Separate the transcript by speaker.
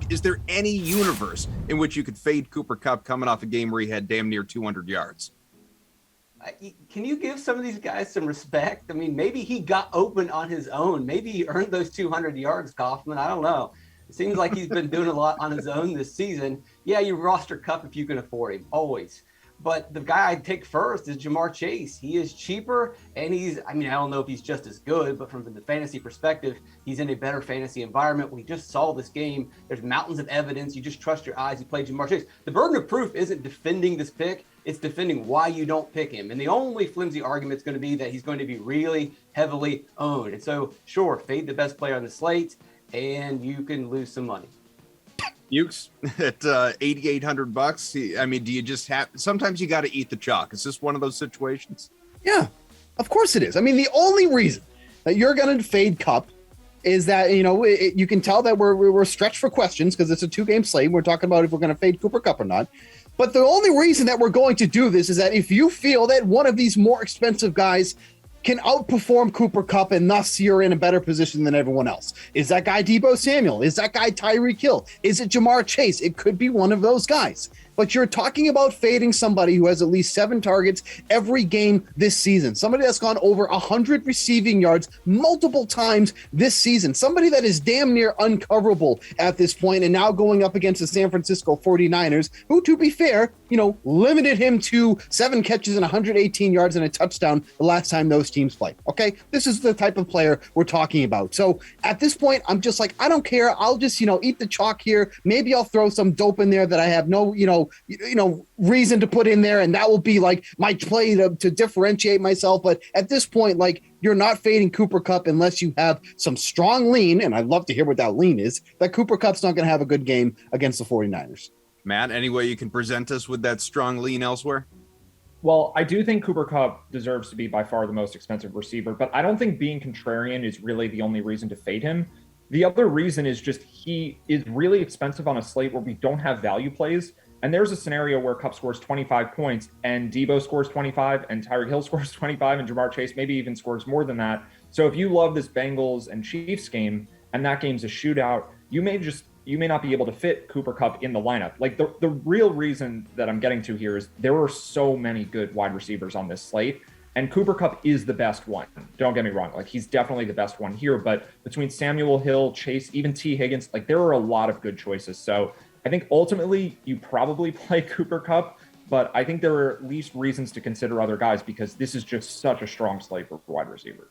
Speaker 1: is there any universe in which you could fade Cooper Kupp coming off a game where he had damn near 200 yards?
Speaker 2: Can you give some of these guys some respect? I mean, maybe he got open on his own. Maybe he earned those 200 yards, Kaufman. I don't know. It seems like he's been doing a lot on his own this season. Yeah, you roster Kupp if you can afford him, always. But the guy I'd take first is Jamar Chase. He is cheaper, and I don't know if he's just as good, but from the fantasy perspective, he's in a better fantasy environment. We just saw this game. There's mountains of evidence. You just trust your eyes. You play Jamar Chase. The burden of proof isn't defending this pick. It's defending why you don't pick him. And the only flimsy argument is going to be that he's going to be really heavily owned. And so, sure, fade the best player on the slate, and you can lose some money.
Speaker 1: Ukes at $8,800. I mean, do you just have? Sometimes you got to eat the chalk. Is this one of those situations?
Speaker 3: Yeah, of course it is. I mean, the only reason that you're going to fade Kupp is that you can tell that we're stretched for questions because it's a 2-game slate. We're talking about if we're going to fade Cooper Kupp or not. But the only reason that we're going to do this is that if you feel that one of these more expensive guys can outperform Cooper Kupp and thus you're in a better position than everyone else. Is that guy Deebo Samuel? Is that guy Tyreek Hill? Is it Jamar Chase? It could be one of those guys. But you're talking about fading somebody who has at least 7 targets every game this season. Somebody that's gone over 100 receiving yards multiple times this season. Somebody that is damn near uncoverable at this point and now going up against the San Francisco 49ers, who, to be fair, limited him to 7 catches and 118 yards and a touchdown the last time those teams played. Okay? This is the type of player we're talking about. So at this point, I'm just like, I don't care. I'll just, eat the chalk here. Maybe I'll throw some dope in there that I have no, reason to put in there, and that will be like my play to differentiate myself. But at this point, like, you're not fading Cooper Kupp unless you have some strong lean, and I'd love to hear what that lean is, that Cooper Kupp's not going to have a good game against the 49ers.
Speaker 1: Matt, any way you can present us with that strong lean elsewhere?
Speaker 4: Well, I do think Cooper Kupp deserves to be by far the most expensive receiver, but I don't think being contrarian is really the only reason to fade him. The other reason is just he is really expensive on a slate where we don't have value plays. And there's a scenario where Kupp scores 25 points and Deebo scores 25 and Tyreek Hill scores 25 and Jamar Chase maybe even scores more than that. So if you love this Bengals and Chiefs game and that game's a shootout, you may not be able to fit Cooper Kupp in the lineup. Like the real reason that I'm getting to here is there are so many good wide receivers on this slate. And Cooper Kupp is the best one. Don't get me wrong. Like, he's definitely the best one here. But between Samuel, Hill, Chase, even T. Higgins, like, there are a lot of good choices. So I think ultimately you probably play Cooper Kupp, but I think there are at least reasons to consider other guys because this is just such a strong slate for wide receivers.